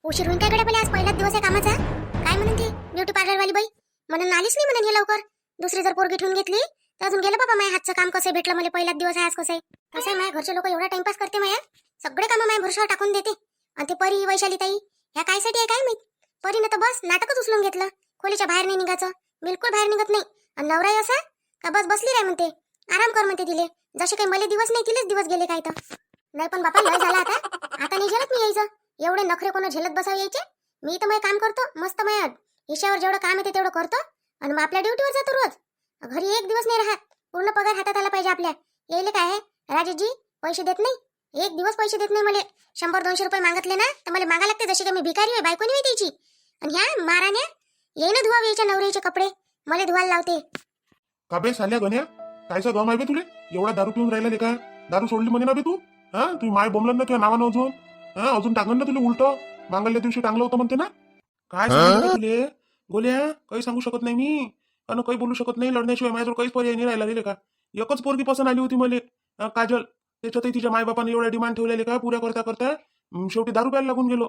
उशीर होईन काय गड्या पहिले, आज पहिलाच दिवस आहे कामाचा. काय म्हणून ती ब्युटी पार्लर वाली बाई म्हणून आलीच नाही म्हणून हे लवकर. दुसरी जर पोरगी ठेवून घेतली तर अजून गेलं बाबा माझ्या हातचं काम कसं भेटलं मला. पहिलाच दिवस आहे आज. कसं आहे कसं आहे, माझ्या घरचे लोक एवढा टाइमपास करते माझ्या, सगळे कामं माझ्या भरशावर टाकून देते. आणि ते परी वैशाली ताई ह्या कायसाठी आहे काय माहित. परीनं तर बस नाटकच उचलून घेतलं, खोलीच्या बाहेर नाही निघायचं, बिलकुल बाहेर निघत नाही. आणि नवराई असा का बस बसली राय म्हणते, आराम कर म्हणते तिले. जसे काही मला दिवस नाही तिलेच दिवस गेले काय तर. नाही पण बापा लय झाला आता, आता नाही झेलत मी यायचं. एवढे नखरे कोण झेलत बसाव यायचे. मी तर माझं काम करतो मस्त, माझ्या हिशावर जेवढं काम येते तेवढं करतो आणि मग आपल्या ड्युटीवर जातो रोज. घरी एक दिवस नाही राहत, पूर्ण पगार हातात आला पाहिजे आपल्या. येईल काय आहे राजेशजी, पैसे देत नाही, एक दिवस पैसे देत नाही मला. 100-200 रुपये मागितले ना तर मला मागा लागते जशी का मी भिकारी आहे, बायको नाही द्यायची. आणि ह्या माराने येईन धुवा यायच्या नवऱ्याचे कपडे मला धुवायला लावते. का बे साल्या गण्या, कायचा गम आहे बे तुले? एवढा दारू पिऊन राहिला का? दारू सोडली म्हणे ना बे तू? हा, तुम्ही माय बोंबलं ना तुझ्या नावानं अजून. हा, अजून टांगण ना तुला उलट. मांगल्या दिवशी टांगलं होतं म्हणते ना. काय सांगू तुले गोल्या, काही सांगू शकत नाही मी आणि काही बोलू शकत नाही. लढण्याशिवाय माझ्याजवळ काहीच पर्याय नाही राहिला रे का. एकच पोरगी पसंत आली होती मला, काजल. त्याच्यातही तिच्या मायबापाने एवढ्या डिमांड ठेवलेले का पुऱ्या करता करता शेवटी दारू प्यायला लागून गेलो.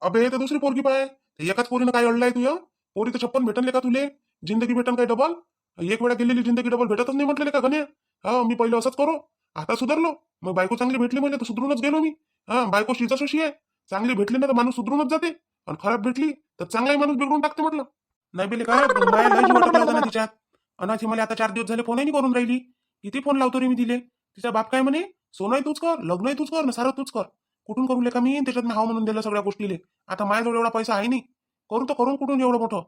अबे तर दुसरी पोरगी पाय, एकाच पोरीनं काय अडलाय तुझ्या? पोरी तर 56 भेटनले का तुले? जिंदगी भेटन काय डबल? एक वेळा गेलेली जिंदगी डबल भेटतच नाही म्हटलेले का गण्या? हा, मी पहिलं असंच करो, आता सुधारलो. मग बायको चांगली भेटली म्हणजे तर सुधरूनच गेलो मी. हा, बायको शिजाशी आहे, चांगली भेटली ना तर माणूस सुधरूनच जाते आणि खराब भेटली तर चांगलाही माणूस बिघडून टाकते म्हटलं. नाही बेले काय माया लय जीव वाटत होता ना तिच्यात. अनाथी मला आता 4 दिवस झाले फोनही नाही करून राहिली. किती फोन लावतो रे मी तिले. तिचा बाप काय म्हणे, सोनंही तूच कर, लग्नही तूच कर ना, सारं तूच कर. कुठून करू ले का मी? त्याच्यात मी हाव म्हणून दिलं सगळ्या गोष्टीले. आता माझ्याजवळ एवढा पैसा आहे नाही, करून तर करून कुठून एवढं मोठं.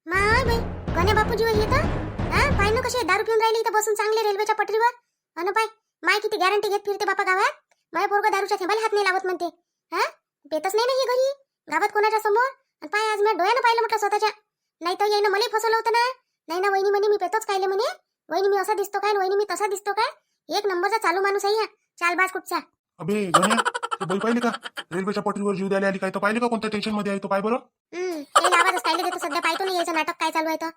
माय बाई गण्या बापूजी वर येतं. हा, पाय ना कसे दारू पिऊन राहिले इथं बसून चांगले रेल्वेच्या पटरीवर. अन पाय माय किती गॅरंटी घेत फिरते बापा गावात. माझ्या पोरगा दारूच्या थेंबाला हात नाही लावत म्हणते. हा, पेतच नाही ना हे घरी गावात कोणाच्या समोर. आणि पाय आज मी डोळ्यानं पाहिलं म्हटलं स्वतःच्या. नाही तर येईन मला फसवलं होतं ना. नाही ना वहिनी म्हणे मी पेतोच खायले म्हणे. वहिनी मी असा दिसतो काय, वहिनी मी तसा दिसतो काय? एक नंबरचा चालू माणूस आहे हा, चालबाज कुठचा. अबे गण्या, तू बाई पाहिली का रेल्वेच्या पटरीवर जीव द्यायला आली? काय तर पाहिली का कोणत्या टेन्शन मध्ये आहे तो? पाय बरं. ते आवाजच कायले देतो सध्या, पाहतो नाही याचं नाटक काय चालू आहे तर.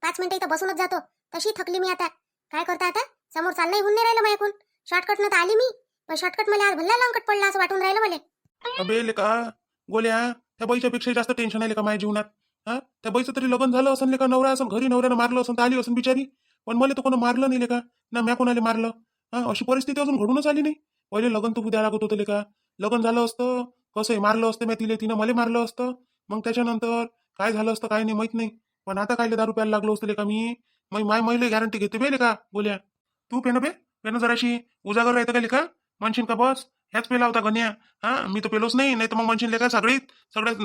5 मिनिटं इथं बसूनच जातो, तशी थकली मी आता. काय करता आता, समोर चाललंय होऊन नाही राहिलं माझ्याकडून. शॉर्टकट न तर आली मी, पण शॉर्टकट मला आज भल्ला लॉंगकट पडला असं वाटून राहिलं मला. अबे लेका गोल्या, त्या बाईच्या पेक्षा जास्त टेन्शन आहे का माझ्या जीवनात? हा, त्या बाईचं तरी लग्न झालं असेल का, नवरा असेल घरी, नवऱ्यानं मारलं असेल तर आली असेल बिचारी. पण मला तर कोणा मारलं नाही लेका ना, म्या कोणाला मारलं. हा, अशी परिस्थिती अजून घडूनच आली नाही. पहिले लग्न तर द्यायला लागत होतं लेका. लग्न झालं असतं कसं मारलं असतं मी तिले, तिनं मला मारलं असतं. मग त्याच्यानंतर काय झालं असतं काय नाही माहित नाही. पण आता काय दारू प्यायला लागलो असतं लेका मी. माय मैले गॅरंटी घेते बे लेका गोल्या. तू पेन बे, पेन जराशी उजागर राहतं का लेका? म्हणशील का बस ह्याच पेला होता गण्या? हा, मी तर पेलोच नाही. नाही तर मग म्हणशील लेका सगळे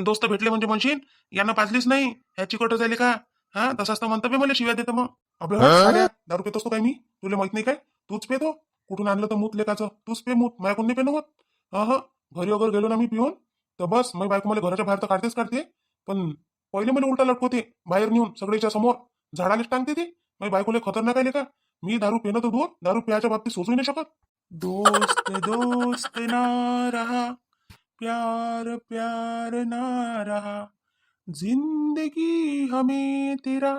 दोस्त भेटले म्हणजे म्हणशील यांना पाजलीच नाही, ह्याची कट झाली का? हा, तसाच तर म्हणतं बे मला शिव्या देतं मग. अबे साड्या, दारू पेतोस तो काय मी? तुला माहित नाही काय? तूच पेतो. कुठून आणलं तर मूत लेकाचं, तूच पे मूत, माझ्याकडून नाही पेन होत. हा, घरी वगैरे गेलो ना मी पिऊन तर बस मग बायको मला घराच्या बाहेर तर काढतेच काढते. पण पहिले मला उलटा लटकवते बाहेर नेऊन सगळ्याच्या समोर झाडालेच टांगते ती. मग बायकोला खतरनाक आहे का? मी दारू पेन तर दूर, दारू प्यायच्या बाबतीत सोचू नाही शकत. दोस्त दोस्त ना रहा, प्यार प्यार ना रहा, जिंदगी हमें तेरा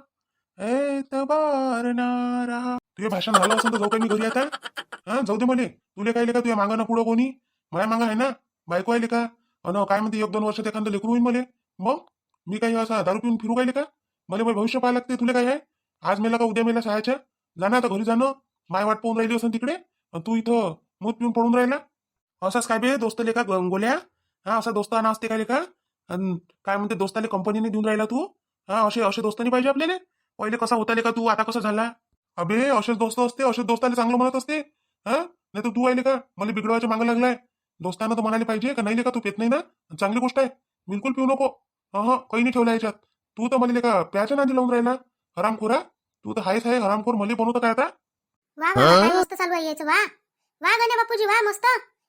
एतबार ना रहा. तुझे भाषण झालं असेल तर जाऊ काय मी घरी आता? हा, जाऊ दे मले. तुले काय का तुझ्या मागा ना पुढं कोणी? माझ्या मागा आहे ना बायको आहे का? अन काय म्हणते 1-2 वर्षात एखादं लेकरू होईल मले. मग मी काही असा दारू पिऊन फिरू काय का? मला भविष्य पाहायला लागते. तुला काय आहे? आज मेला का उद्या मेला सहायच्या? जाणं आता घरी जाणं. माय वाट पाहून राहिली असेल तिकडे, तू इथं मूत पिऊन पडून राहिला. असाच काय बे दोस्त लेका गोल्या? हा, असा दोस्ताना असते काय लेका? अन काय म्हणते दोस्ताले कंपनीने देऊन राहिला तू? हा, असे असे दोस्तानी पाहिजे आपल्याला. पहिले कसा होता लेका तू, आता कसा झाला? अबे असेच दोस्त असते, असेच दोस्ताले चांगलं म्हणत असते. हा, नाही तर तू आहे का मला बिघडवायच्या मागं लागलाय. दोस्तांना तर म्हणाले पाहिजे का नाही का तू पेत नाही ना, चांगली गोष्ट आहे. बिलकुल पिऊ नको. हा, काही नाही ठेवला याच्यात. तू तर मला का प्याच्या नादी लावून राहिला हरामखोरा. तू तर हायच आहे हरामखोर. मला बनवतं काय आता? वा वा, काय मस्त चालू आहे यायचं. वा वा गण्या बापूजी, वा मस्त,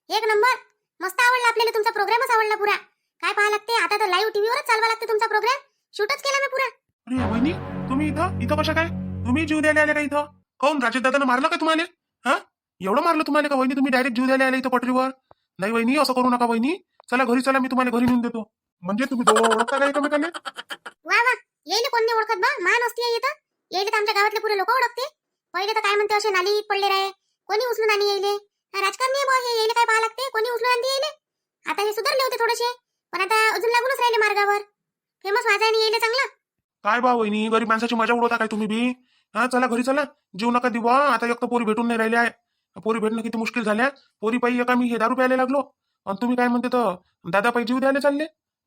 एक नंबर. मस्त आवडला आपल्याला, तुमचा प्रोग्रामच आवडला पुरा. काय पाहा लागते आता तर लाईव्ह टीव्हीवरच चालवा लागते तुमचा प्रोग्राम. शूटच केला मी पुरा. अरे वहिनी, तुम्ही इथं इथं कशा काय? तुम्ही जीव द्यायला आले का इथं? काऊन राजेश दादानं मारलं का तुम्हाला? हा, एवढं मारलं तुम्हाला का वहिनी? तुम्ही डायरेक्ट जीव द्यायला आले इथं पटरीवर? नाही वहिनी, असं करू नका वहिनी. चला घरी चला, मी तुम्हाला घरी नेऊन देतो. म्हणजे तुम्ही दोघं ओळखता का एकमेकांना? वा वा, येईल कोण नाही ओळखत बा, मान असते येतं. येईल तर आमच्या गावातले पुरे लोक ओळखते. पहिले तर काय म्हणते असे नालीत पडले राहे, कोणी उचलून आणि येईल. राजकारणी बा हे येईल काय पाहा लागते, कोणी उचलून आणते येईल. आता हे सुधारले होते थोडेसे, पण आता अजून लागूनच राहिले मार्गावर. फेमस व्हायचं येईल चांगलं. काय बा वहिनी, गरीब माणसाची मजा उडवता काय तुम्ही बी? हा, चला घरी चला. जीव नका देऊ बा. आता एक तर पोरी भेटून नाही राहिल्या आहे. पोरी भेटणं किती मुश्किल झाल्या. पोरी पायी एका मी हे दारू प्यायला लागलो, आणि तुम्ही काय म्हणते तर दादा पायी जीव द्यायला चालले.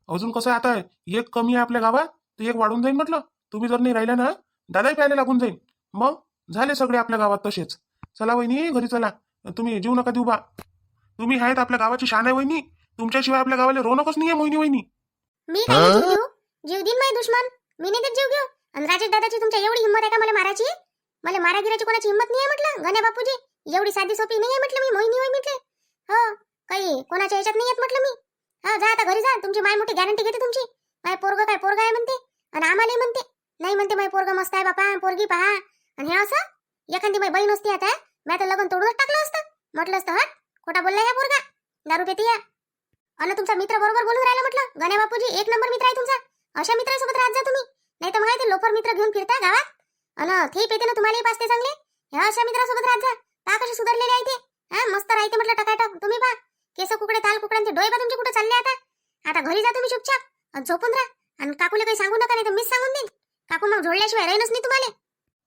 अजून कसं आहे, आता एक कमी आहे आपल्या गावात, तर एक वाढून जाईल म्हटलं. तुम्ही जर नाही राहिल्या ना, दादाही प्यायला लागून जाईल. मग झाले सगळे आपल्या गावात तसेच. चला वहिनी घरी चला. तुम्ही जीव नका देऊ बा. तुम्ही आहेत आपल्या गावाची शान आहे वहिनी. तुमच्याशिवाय आपल्या गावाला रोनकच नाही आहे मोहिनी वहिनी. मी काय जीव देऊ? जीव देईन माझे दुश्मन. मी नाही देत जीव घेऊ. आणि राजेश दादाची तुमच्या एवढी हिंमत आहे का मला मारायची? मला मारागिराची कोणाची हिंमत नाही आहे म्हटलं. गण्या बापूजी एवढी साधी सोपी नाही आहे म्हटलं. मी मोहिनी होय म्हटले. हो, काही कोणाच्या याच्यात नाही येत म्हटलं मी. हा, जा आता घरी जा. तुमची माय मोठी गॅरंटी घेते तुमची. काय पोरगा आहे म्हणते, आणि आम्हाला म्हणते. नाही म्हणते माय पोरगा मस्त आहे बापा, पोरगी पहा. आणि हे असं एखादी माय बहीण असती आता, मी आता लग्न तोडूनच टाकलं असतं. म्हटलं असतं हट, खोटा बोलला या पोरगा, दारू पेती या. अन तुमचा मित्र बरोबर बोलून राहिला म्हटलं. गण्या बापूजी एक नंबर मित्र आहे तुमचा. अशा मित्रासोबत राहत जा तुम्ही. नाही तर मग ते लोफर मित्र घेऊन फिरता गावात, अन ते पेते ना तुम्हालाही पाचते चांगले. ह्या अशा मित्रासोबत राहत जा. पहा कसे सुधारलेले आहे ते. हा, मस्त राहते म्हटलं टकाटक. तुम्ही पहा केस कुकडे, ताल कुकड्यांचे डोळे पहा तुमचे कुठे चालले आता. आता घरी जा तुम्ही चुपचाप, झोपून राहा. आणि काकूला काही सांगू नका, नाही तर मीच सांगून देईन. काकू मग झोडल्याशिवाय राहीनच नाही तुम्हाला.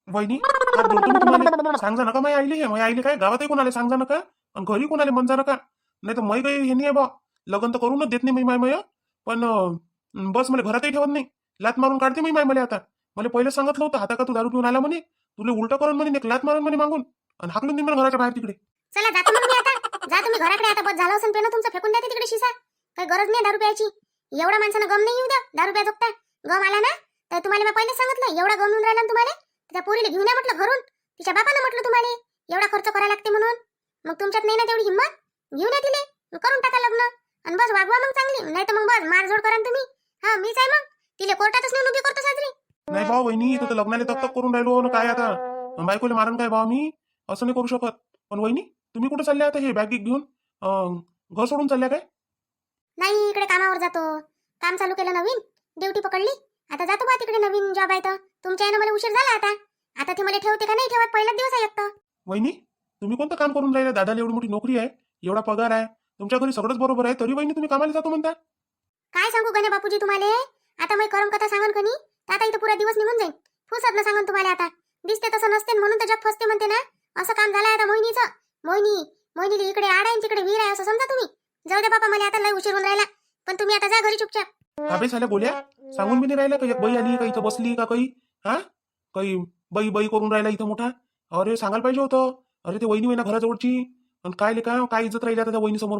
वहिनी हात जोडतो मी तुम्हाला. सांगा नका माय आईली. माय आईली काय गावातही कोणाला सांगा नका, आणि घरी कोणाला म्हणजा नका. नाही तर मै काही हे नाही आहे बा. लग्न तर करूनच देत नाही मी माय मय. पण बस मला घरातही ठेवत नाही. लात मारून काढते मी माय मला. आता मला पहिले सांगितलं होतं, आता का तू दारू पिऊन आला म्हणे, तुला उलटा करून म्हणे, एक लात मारून म्हणे मागून, आणि हाकलून देईन मला घराच्या बाहेर तिकडे. चला जातो मग मी आता. जा तुम्ही घराकडे. आता बस झालं असेल पेन तुमचं, फेकून द्या तिकडे शिसा. काही गरज नाही दारू प्यायची. एवढा माणसानं गम नाही येऊ द्या दारू प्या जोगता. गम आला ना तर तुम्हाला मी पहिलेच सांगितलं, एवढा गम येऊन राहिला ना तुम्हाला, त्या पोरीला घेऊन या म्हटलं घरून. तिच्या बापानं म्हटलं तुम्हाला एवढा खर्च करायला लागते म्हणून. मग तुमच्यात नाही ना तेवढी हिंमत, घेऊन या तिले, करून टाका लग्न. आणि बस वागवा मग चांगली. नाही तर मग बस मारझोड करा तुम्ही. हा, मीच आहे मग. तिले कोर्टातच नेऊन उभी करतो साजरी. नाही भाऊ वहिनी, इथं तर लग्नाला तक तक करून राहिलो ना. काय आता बायकोले मारण काय भाऊ, मी असं नाही करू शकत. पण वहिनी तुम्ही कुठे चालल्या आता हे बॅग घेऊन? घर सोडून चालल्या काय? नाही, इकडे कामावर जातो. काम चालू केलं नवीन, ड्युटी पकडली. आता जातो बा तिकडे, नवीन जॉब आहे तर. तुमच्या यानं मला उशीर झाला आता. आता ते मला ठेवते का नाही ठेवत, पहिलाच दिवस आहे एकतर. वहिनी तुम्ही कोणतं काम करून राहिला? दादाला एवढी मोठी नोकरी आहे, एवढा पगार आहे, तुमच्या घरी सगळंच बरोबर आहे, तरी वहिनी तुम्ही कामाला जातो म्हणता. काय सांगू गण्या बापूजी तुम्हाला? आता मी करम कथा सांगन कनी, तर आता इथं पुरा दिवस निघून जाईल. फुसत सांगन तुम्हाला. आता दिसते तसं नसते म्हणून तर जग फसते म्हणते ना. असं काम झालंय आता मोहिनीचं. मोहिनीला इकडे आड आहे तिकडे वीर आहे असं समजा तुम्ही. जाऊ दे बापा, मला आता लय उशीर होऊन राहिला. पण तुम्ही आता जा घरी चुपचाप. अबे साल्या बोल्या, सांगून बी नाही राहिला का? एक बाई आली का इथं बसली का काही? हा, काही बाई बाई करून राहिला इथं मोठा. अरे सांगायला पाहिजे होतं. अरे ते वहिनी ना घराजवळची, आणि काय ले काय इज्जत राहिली आता त्या वहिनी समोर.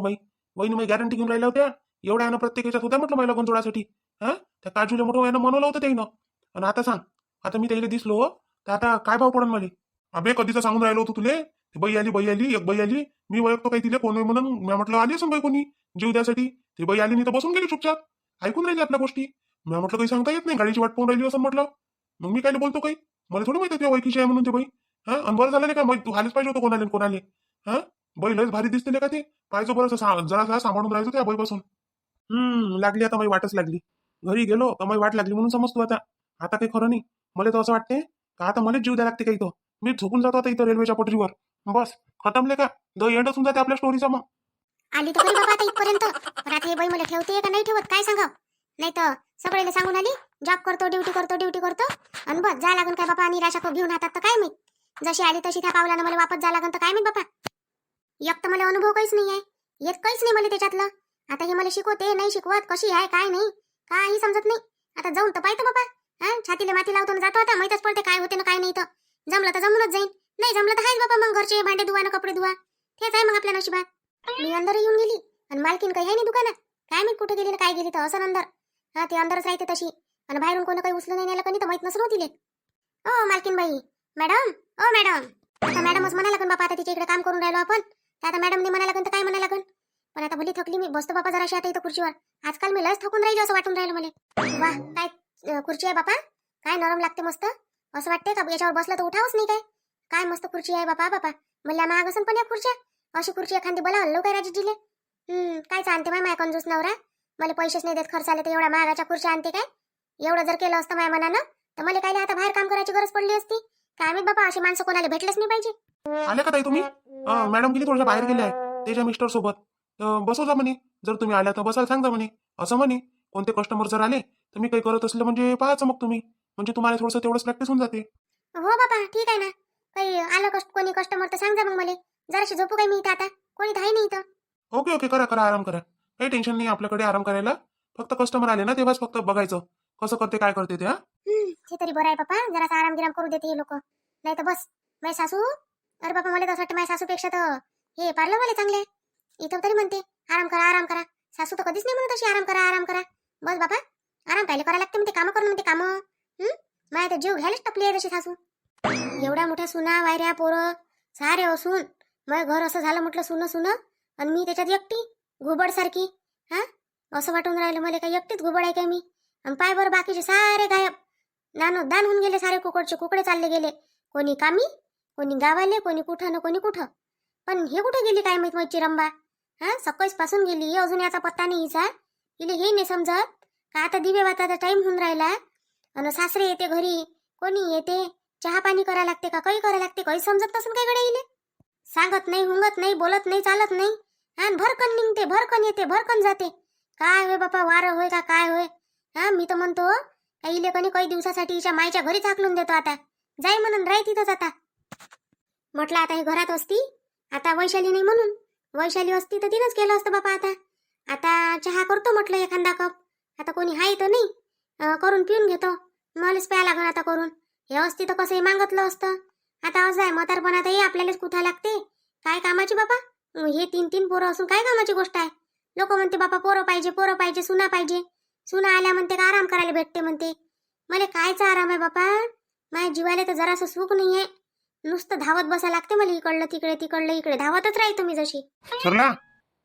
वहिनी मी गॅरंटी घेऊन राहिल्या होत्या एवढ्या ना, प्रत्येक याच्यात होत्या म्हटलं मला लग्न जोडासाठी. हा, त्या काजूला मोठं यानं मनवलं होतं त्यानं. आणि आता सांग, आता मी त्याला दिसलो तर आता काय भाव पडन मला? अबे कधीच सांगून राहिलो होतो तुले. बाई आली एक बाई आली, मी ओळखतो काही तिले कोण म्हणून. मी म्हटलं आली असं बाई कोणी जीव द्यासाठी. ती बाई आली नाही तर बसून गेली चुपचाप, ऐकून राहिली आपल्या गोष्टी. मी म्हटलं काही सांगता येत नाही, गाडीची वाट पाहून राहिली असं म्हटलं. मग मी काय बोलतो काही, मला थोडी माहिती आहे ओळखीची आहे म्हणून ते बाई. हा, आणि बरं झालं नाही का, तू हालच पाहिजे होतं कोणाले. हा, बाई लयच भारी दिसते का ते, पाहिजे बरं जरा सांभाळून राहायचं त्या बाईपासून. लागली आता माझी वाटच लागली. घरी गेलो का माझी वाट लागली म्हणून समजतो आता. आता काही खरं नाही. मला तर असं वाटते का आता मलाच जीव द्यायला लागते का इथं. मी झोपून जातो आता इथं रेल्वेच्या पटरीवर. बस खतमले का, द एंड असून जाते आपल्या स्टोरीचा. मग आली तर खरी बाबा आता इथपर्यंत. पण आता हे बाई मला ठेवते का नाही ठेवत काय सांगाव. नाही तर सगळ्याला सांगून आली जॉब करतो, ड्युटी करतो, आणि बस जा लागून काय बापा निराशा खूप घेऊन हातात तर काय मी. जशी आली तशी त्या पावलानं मला वापस जा लागून तर काय मी बापा. एक तर मला अनुभव काहीच नाही आहे, येत काहीच नाही मला त्याच्यातलं. आता हे मला शिकवते नाही शिकवत, कशी आहे काय नाही काही समजत नाही. आता जाऊन तर पाहतो बापा. हा, छातीला माती लावतो जातो आता, माहीतच पडते काय होते ना काय नाही. तर जमलं तर जमूनच जाईन, नाही जमलं तर हायच बापा. मग घरचे भांडे धुवा ना कपडे धुवा, तेच आहे मग आपल्या नशिबात. मी अंदर येऊन गेली आणि मालकीन काही आहे नाही दुकानात. काय मी कुठे गेली ना काय गेली तर असं अंदर. हा, ते अंदरच राहते तशी. आणि बाहेरून कोणी काही उचलून नाही नेलं कधी तर माहित नसलं तिले. ओ मालकीन बाई, मॅडम, ओ मॅडम. आता मॅडमच म्हणा लागन बापा, आता तिच्या इकडे काम करून राहिलो आपण. तर आता मॅडमने म्हणा लागन तर काय म्हणा लागन. पण आता भली थकली मी, बसतो बापा जराशी आता इथं खुर्चीवर. आजकाल मी लयच थकून राहिली असं वाटून राहिलं मला. वाह, काय खुर्ची आहे बापा, काय नरम लागते मस्त. असं वाटते का याच्यावर बसलं तर उठावच नाही. काय मस्त खुर्ची आहे बापा. मला महाग असन पण या खुर्च्या. अशी खुर्ची एखादी बोला हल्लो काय राजीजीले. काय आणते माय कंजूस नवरा. मला पैसेच नाही देत खर्च आले तर एवढ्या महागाच्या खुर्च्या आणते काय. एवढं जर केलं असतं माझ्या मनानं तर मला काय आता बाहेर काम करायची गरज पडली असती. काय माहित बापा, अशी माणसं कोणाला भेटलेच नाही पाहिजे. आले का ताई तुम्ही? मॅडम गेली थोड्या बाहेर गेले आहे त्याच्या मिस्टर सोबत. तर बसव जा म्हणे. जर तुम्ही आल्या तर बसायला सांगा म्हणे, असं म्हणे. कोणते कस्टमर जर आले तर मी काही करत असलं म्हणजे पाहायचं मग तुम्ही, म्हणजे तुम्हाला थोडंसं तेवढंच प्रॅक्टिस होऊन जाते. हो बाबा ठीक आहे ना. काही आलं कोणी कस्टमर तर सांग जा मग मला. जराशी झोपू काय मी इथं आता, कोणी आहे नाही इथं. ओके ओके, करा करा, आराम करा. काही टेन्शन नाही आपल्याकडे आराम करायला. फक्त कस्टमर आले ना तेव्हाच फक्त बघायचं कसं करते काय करते ते. हा ते तरी बरं आहे बापा, जरासा आराम गिराम करू देते हे लोक. नाही तर बस माझी सासू, अरे बापा मला तर असं वाटतं माझ्या सासूपेक्षा तर हे पार्लरवाले चांगले आहे. इथं तरी म्हणते आराम करा आराम करा. सासू तर कधीच नाही म्हणत अशी आराम करा आराम करा. बस बाबा आराम कायले करायला लागते म्हणते, कामं करणं म्हणते कामं. माझ्या तर जीव घ्यायलाच टपली आहे तशी सासू. एवढ्या मोठ्या सुना वायऱ्या पोरं सारे असून मग घर असं झालं म्हटलं सुनं सुनं, आणि मी त्याच्यात एकटी घुबड सारखी. हा असं वाटून राहिलं मला काही एकटीच घुबड आहे काय मी. आणि पाय बरं बाकीचे सारे गायब, दान दान होऊन गेले सारे. कुकडे चालले गेले, कोणी कामी कोणी गावाले, कोणी कुठं ना कोणी कुठं. पण हे कुठं गेली काय माहित माझी रंबा. हा सकाळीच पासून गेली, अजून याचा पत्ता नाही हिचा. हिला हे नाही समजत का आता दिवे वाताचा टाइम होऊन राहिला, आणि सासरे येते घरी, कोणी येते, चहा पाणी करायला लागते का काही करायला लागते, काही समजत नसून काय गड्या इले. सांगत नाही हुंगत नाही बोलत नाही चालत नाही. हा भरकन निघते भरकन येते भरकन जाते. काय होय बापा वारं होय का काय होय. हा मी तर म्हणतो काही लेखनी काही दिवसासाठी हिच्या मायच्या घरीच हाकलून देतो आता. जाई म्हणून राही तिथंच आता. म्हटलं आता हे घरात असती, आता वैशाली नाही म्हणून. वैशाली असती तर तिनंच केलं असतं बापा. आता चहा करतो म्हटलं एखादा कप. आता कोणी हाय तर नाही, करून पिऊन घेतो. मलाच प्या लागण आता करून. हे असती तर कसंही मागतलं असतं. आता असं आहे म्हातारपणात हे आपल्यालाच कुठा लागते. काय कामाची बापा, हे 3-3 पोरं असून काय कामाची गोष्ट आहे. लोक म्हणते बापा पोरं पाहिजे सुना पाहिजे. सुना आल्या म्हणते का आराम करायला भेटते म्हणते. मला कायचा आराम आहे बापा, माझ्या जीवाला तर जरासं सुख नाहीये. नुसतं धावत बसा लागते मला, इकडलं तिकडलं इकडे धावतच राही तुम्ही जशी. सरला,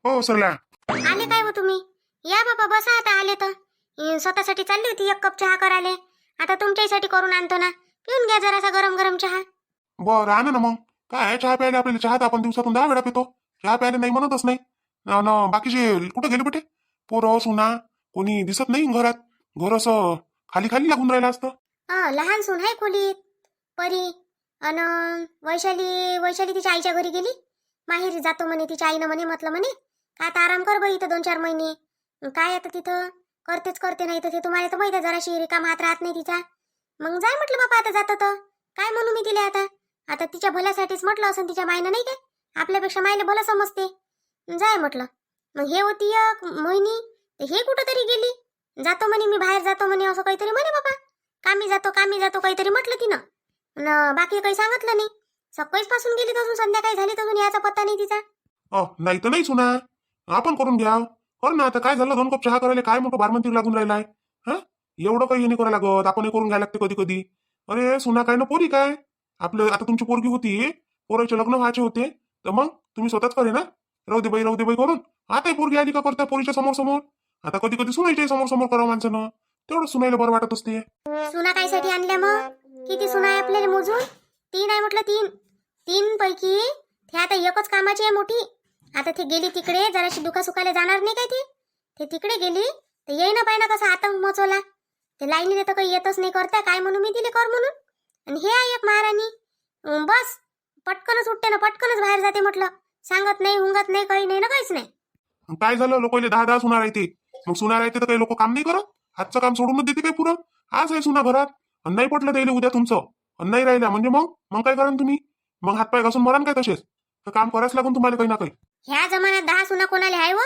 हो सरला. आले काय हो तुम्ही, या बाबा बसा आता. आले तर स्वतःसाठी चालली होती एक कप चहा करायला, आता तुमच्यासाठी करून आणतो ना. पिऊन घ्या जरासा गरम गरम चहा. बरं आणा ना मग. काय चहा प्यायला आपल्याला, चहा तर आपण दिवसातून 10 वेळा पितो. चहा प्यायला नाही म्हणतच नाही. बाकीचे कुठे गेले बेटे, पोरं सुना कोणी दिसत नाही घरात. घर असं खाली खाली लागून राहिलं असतं. लहान सून आहे खोलीत परी. अन वैशाली तिच्या आईच्या घरी गेली. माहेरी जातो म्हणे तिच्या आईनं म्हणे, म्हटलं म्हणे का आता आराम कर बाई इथं 2-4 महिने. काय आता तिथं करतेच करते, नाही तर ते तुम्हाला तर माहिती आहे जराशी रिकाम हात राहत नाही तिचा. मग जाय म्हटलं बापा आता जातं तर काय म्हणू मी तिला आता तिच्या भल्यासाठीच म्हटलं असं तिच्या मायनं, नाही काय आपल्यापेक्षा मायला भलं समजते. जाय म्हटलं. मग हे होती एक मोहिनी, हे कुठं तरी गेली. जातो म्हणे मी बाहेर जातो म्हणे, असं काहीतरी म्हणे बाबा. कामी जातो काहीतरी म्हटलं तिनं. बाकी काही सांगितलं नाही. सकाळीच पासून गेली तर अजून संध्याकाळी झाली तर अजून याचा पत्ता नाही तिचा. नाही तर नाही सुना, आपण करून घ्या. कर ना, आता काय झालं 2 कप चहा करायला काय मोठं बारमंती लागून राहिलाय. हा एवढं काही नाही करायला लागत, आपण करून घ्यायला लागते कधी कधी. अरे सुना काय ना पोरी काय, आपलं आता तुमची पोरगी होती, पोराचे लग्न व्हायचे होते, तर मग तुम्ही स्वतःच करे ना. राहू दे बाई करून. आता पोरगी आली का करता पोरीच्या समोर. आता कधी कधी सुनायचे समोर करा माणसानं, तेवढं सुनायला बरं वाटत असते. सुना कायसाठी आणल्या मग, किती सुना आहे आपल्याला मोजून? 3 आहे म्हटलं, 3 पैकी ते आता एकच कामाची आहे मोठी. आता ती गेली तिकडे, जराशी दुखासुखाला जाणार नाही काय ते तिकडे गेली तर येई ना पाहिजे कसा आतंक मचवला. ते लाईनीने तर काही येतच नाही करता, काय म्हणू मी तिले कर म्हणून. आणि हे आहे एक महाराणी, बस पटकनच उठते ना पटकनच बाहेर जाते म्हटलं. सांगत नाही हुंगत नाही काही नाही ना काहीच नाही. काय झालं, लोक 10 सुना राहते. मग सुना राहते तर काही लोक काम नाही करत, हातचं काम सोडून देते काय पुरं. आज आहे सुना घरात, आणि नाही पटलं द्यायला उद्या तुमचं, आणि नाही राहिल्या म्हणजे मग काय करा तुम्ही. मग हातपाय घासून मरान काय तसेच, तर काम करायच लागून तुम्हाला काही ना काही. ह्या जमान्यात 10 सुना कोणाला आहे व?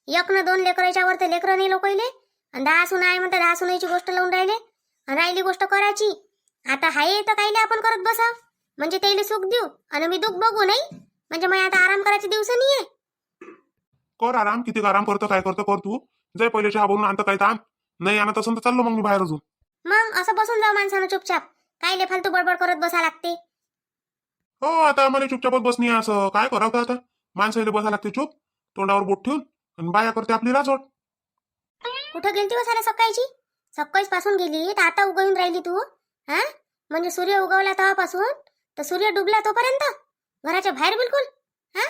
1 ना 2 लेकराच्या वर तर लेकरं नाही लोकले. आणि 10 सुना आहे म्हणते, 10 सुनाची गोष्ट लावून राहिले. आणि राहिली गोष्ट करायची. आता हाय तर कायले आपण करत बसा, म्हणजे त्याला सुख देऊ आणि मी दुःख बघू नाही, म्हणजे मग आता आराम करायचे दिवस नाहीये. कर आराम, किती आराम करतो काय करतो कर तू. जाय पहिले चहा बनवून आणतं काय ताण नाही, आणत असं तर चाललो मग मी बाहेर अजून. मग असं बसून जाऊ माणसानं चुपचाप, कायले फालतू बडबड करत बसा लागते. हो आता आम्हाला चुपचापच बसणी आहे, असं काय करावं आता. माणसाला बसा लागते चुप, तोंडावर बोट ठेवून, आणि बाया करते आपली राजवट. कुठं गेलती साऱ्या सकाळीच पासून गेली तर आता उगवून राहिली तू. हा म्हणजे सूर्य उगवला तेव्हापासून तर सूर्य डुबला तोपर्यंत घराच्या बाहेर बिलकुल. हा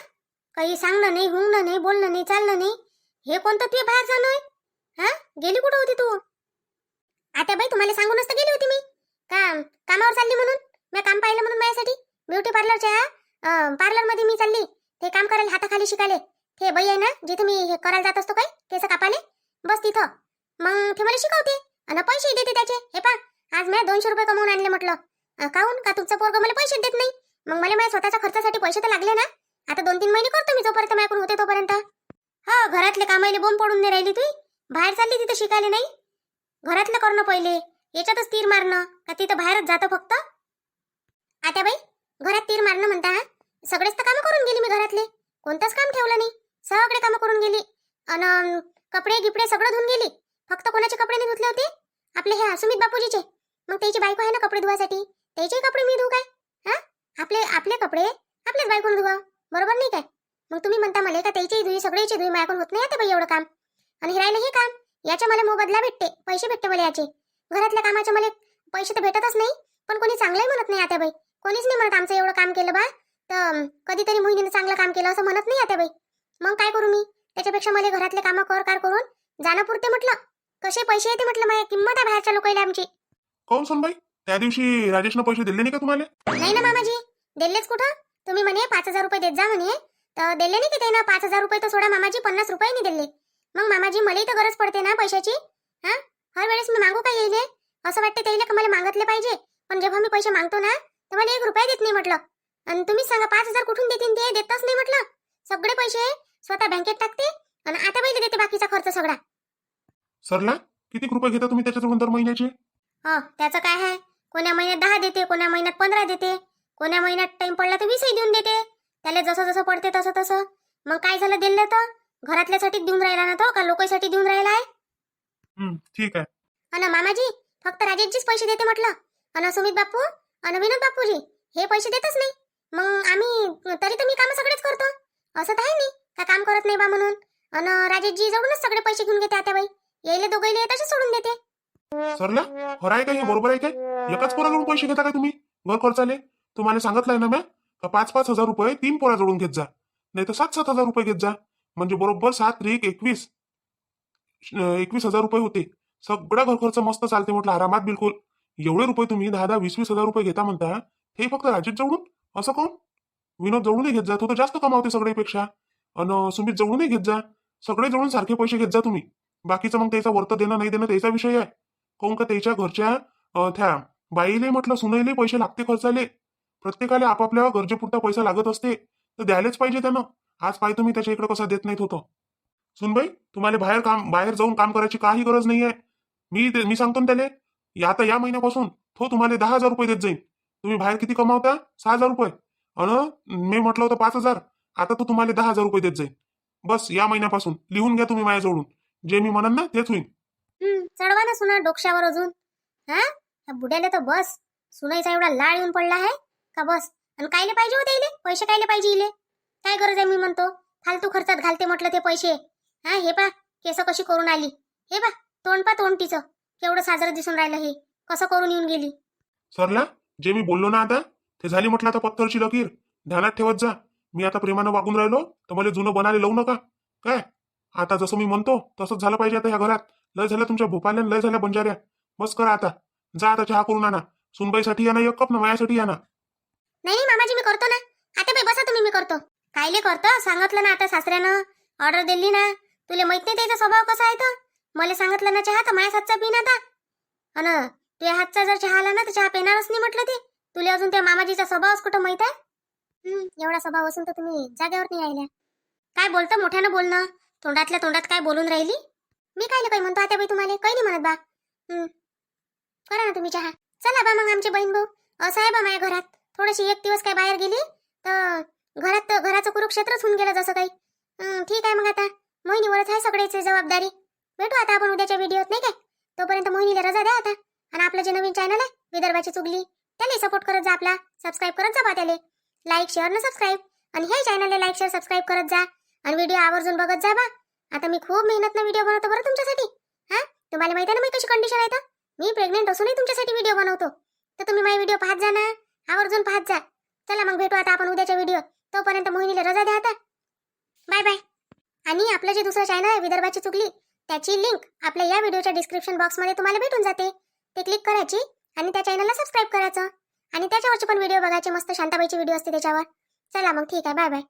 काही सांगणं नाही, हुंगणं नाही, बोलणं नाही, चालणं नाही. हे कोणतं तुझ्या बाहेर जाणं आहे? हा गेली कुठं होती तू? आता बाई तुम्हाला सांगूनच तर गेली होती मी कामावर चालली म्हणून. मी काम पाहिलं म्हणून माझ्यासाठी ब्युटी पार्लरच्या पार्लर मध्ये मी चालली ते काम करायला हाताखाली शिकायले. ते बाई आहे ना जिथे मी हे करायला जात असतो काय केस कापाले, बस तिथं. मग ते मला शिकवते आणि पैसे देते त्याचे. हे पा आज मी 200 रुपये कमवून आणले म्हटलं. काहून का तुमचं पोरगं मला पैसे देत नाही? मग मला माझ्या स्वतःच्या खर्चासाठी पैसे तर लागले ना. आता 2-3 महिने करतो मी जोपर्यंत माझ्याकडून होते तोपर्यंत. हा घरातले कामाले बोंब पडून नाही राहिली तुम्ही. बाहेर चालली तिथं शिकायला नाही. घरातलं करणं पहिले, याच्यातच तीर मारणं का तिथं बाहेरच जातं फक्त? आता बाई घरात तीर मारणं म्हणता हा? सगळेच तर कामं करून गेली मी घरातले, कोणतंच काम ठेवलं नाही. सगळे कामं करून गेली आणि कपडे गिपडे सगळं धुवून गेली. फक्त कोणाचे कपडे नाही धुतले होते? आपले हे सुमित बापूजीचे. मग त्याची बायको आहे ना कपडे धुवासाठी, त्याचे कपडे मी धुऊ काय? हा आपले आपले कपडे आपल्याच बायकोने धुवा, बरोबर नाही काय? मग तुम्ही म्हणता मला का त्याची धुई सगळ्याची धुई माझ्याकडून होत नाही आता बाई एवढं काम. आणि हे राहिलं हे काम, याच्या मला मोबदला भेटते, पैसे भेटते मला याचे. घरातल्या कामाचे मला पैसे तर भेटतच नाही, पण कोणी चांगलंही म्हणत नाही आता बाई. कोणीच नाही म्हणत आमचं एवढं काम केलं बा तर कधीतरी मोहिनीने चांगलं काम केलं असं म्हणत नाही आता बाई. मग काय करू मी? त्याच्यापेक्षा मला घरातले कामं कर करून जाणं पुरते म्हटलं. कसे पैसे येते म्हटलं, माझ्या किंमत आहे बाहेरच्या लोकांना आमची. कोण सोनबाई, त्या दिवशी राजेशनं पैसे दिले नाही का तुम्हाला? नाही ना मामाजी, दिलेच कुठं? तुम्ही म्हणे 5000 रुपये देत जा म्हणे, तर दिले नाही की ते ना. 5000 रुपये तर सोडा मामाजी, 50 रुपये नाही दिले. मग मामाजी मलाही तर गरज पडते ना पैशाची. हा हर वेळेस मी मागू काय येईल? असं वाटते त्याला का मला मागतले पाहिजे, पण जेव्हा मी पैसे मागतो ना तर मला 1 रुपया देत नाही म्हटलं. आणि तुम्हीच सांगा 5000 कुठून देतील? ते देतच नाही म्हटलं. सगळे पैसे स्वतः बँकेत टाकते आणि आता पहिले देते बाकीचा खर्च सगळा. सरला किती रुपये घेता तुम्ही त्याच्याजवळून दर महिन्याचे? त्याचं काय आहे, कोण्या महिन्यात 10 देते, कोण्या महिन्यात 15 देते, कोण्या महिन्यात टाइम पडला तर 20 देऊन देते. त्याला जसं जसं पडते तसं तसं. मग काय झालं दिलं तर? घरातल्यासाठी देऊन राहिला ना तो, का लोकांसाठी देऊन राहिला आहे? ठीक आहे. आणि मामाजी फक्त राजेशजीच पैसे देते म्हटलं. आणि सुमित बापू आणि विनोद बापूजी हे पैसे देतच नाही. मग आम्ही तरी तर मी काम सगळेच करतो, असं तर आहे नाही का काम करत नाही बा म्हणून. आणि राजेशजी जवळूनच सगळे पैसे घेऊन घेते आता बाई. यायले दोघाईले तसे सोडून देते. सरला खरं आहे का हे? बरोबर आहे काय? एकाच पोराजवळून पैसे घेता काय तुम्ही घर खर्चाले? तुम्हाला सांगितलंय ना मी का 5-5 हजार रुपये 3 पोराजवळून घेत जा, नाही तर 7-7 हजार रुपये घेत जा. म्हणजे बरोबर 7-3-21 21,000 रुपये होते. सगळा घर खर्च मस्त चालते म्हटलं आरामात बिलकुल. एवढे रुपये तुम्ही 10-10, 20-20 हजार रुपये घेता म्हणता, हे फक्त राजेश जवळून? असं कोण? विनोद जवळूनही घेत जा, तो तर जास्त कमावते सगळ्यापेक्षा. आणि सुमित जवळूनही घेत जा, सगळे जवळून सारखे पैसे घेत जा तुम्ही. बाकीचं मग त्याचा वर्त देणं नाही देणं त्याचा विषय आहे. काऊन का त्याच्या घरच्या त्या बाईले म्हटलं सुनईले पैसे लागते खर्चाले. प्रत्येकाला आपापल्या गरजेपुरता पैसा लागत असते, तर द्यायलाच पाहिजे त्यानं. आज पाय तुम्ही त्याच्या इकडे कसा देत नाहीत होतं. सुनबाई तुम्हाला बाहेर जाऊन काम करायची काही गरज नाहीये. मी सांगतो ना त्याले, आता या महिन्यापासून तो तुम्हाला 10,000 रुपये देत जाईल. तुम्ही बाहेर किती कमावता? 6,000 रुपये. आणि मी म्हटलं होतं 5,000, आता तो तुम्हाला 10,000 रुपये देत जाईल. बस या महिन्यापासून लिहून घ्या तुम्ही माझ्याजवळून, जे मी म्हणन ना तेच होईल. चढवा ना सुना डोक्यावर अजून. हा बुड्याला तर बस सुनाईचा एवढा लाळ येऊन पडला आहे का बस. आणि कायले पाहिजे होते इले पैसे? कायले पाहिजे इले? काय गरज आहे? मी म्हणतो फालतू खर्चात घालते म्हटलं ते पैसे. हे पा केस कशी करून आली, हे पा तोंड तिचं केवढं साजरं दिसून राहिलं, हे कसं करून येऊन गेली. सरला जे मी बोललो ना आता ते झाली म्हटलं. आता पत्थरची लकीर ध्यानात ठेवत जा. मी आता प्रेमानं वागून राहिलो तर मला जुनं बनाले लावू नका काय. आता जसं मी म्हणतो तसंच झालं पाहिजे आता ह्या घरात. लय झालं तुमच्या भोपाल्या, लय झाल्या बंजाऱ्या. बस करा आता. जा आता चहा करून आणा. सुनबाईसाठी या ना 1 कप ना माझ्यासाठी या ना. नाही मामाजी मी करतो ना. आता बाई बसा तुम्ही, मी करतो. कायले करतो? सांगितलं ना आता सासऱ्यानं ऑर्डर दिली ना. तुला माहित नाही त्याचा स्वभाव कसा आहे तर. मला सांगितलं ना चहा तर माझ्याच हातचा पिन आता. अन तुझ्या हातचा जर चहा आला ना तर चहा पेणारच नाही म्हटलं ते. तुला अजून त्या मामाजीचा स्वभावच कुठं माहित आहे? एवढा स्वभाव असून तर तुम्ही जागेवर नाही राहिल्या. काय बोलतं मोठ्यानं बोलणं, तोंडातल्या तोंडात काय बोलून राहिली? मी कायले काही म्हणतो आता बाई तुम्हाला? काही नाही म्हणत बा. करा ना तुम्ही चहा. चला बा मग आमचे बहीण भाऊ. असं आहे बा माझ्या घरात थोडीशी 1 दिवस काय बाहेर गेली तर घराचं कुरुक्षेत्रच होऊन गेलं जसं काही. ठीक आहे मग आता मोहिनीवरच आहे सगळ्याची जबाबदारी. भेटू आता आपण उद्याच्या व्हिडिओत नाही काय. तोपर्यंत मोहिनीला रजा द्या आता. आणि आपलं जे नवीन चॅनल आहे विदर्भाची चुगली त्याला सपोर्ट करत जा, आपला सबस्क्राईब करत जा बा त्याला. लाईक शेअर न सबस्क्राईब. आणि हे चॅनलला लाईक शेअर सबस्क्राईब करत जा आणि व्हिडिओ आवर्जून बघत जा बा. आता मी खूप मेहनत व्हिडिओ बनवतो बरं तुमच्यासाठी. तुम्हाला माहिती आहे ना मी कशी कंडिशन आहे तर. मी प्रेग्नेंट असूनही तुमच्यासाठी व्हिडिओ बनवतो, तर तुम्ही माझे व्हिडिओ पाहत जा ना, आवर्जून पाहत जा. चला मग भेटू आता आपण उद्याच्या व्हिडिओ. तोपर्यंत मोहिनीला रजा द्या आता. Bye bye. आणि आपलं जे दुसरं चॅनल आहे विदर्भाची चुगली त्याची लिंक आपल्या या व्हिडिओच्या डिस्क्रिप्शन बॉक्समध्ये तुम्हाला भेटून जाते. ते क्लिक करायची आणि त्या चॅनलला सबस्क्राईब करायचं आणि त्याच्यावरचे पण व्हिडिओ बघायचे. मस्त शांताबाईचे व्हिडिओ असते त्याच्यावर. चला मग ठीक आहे, बाय बाय.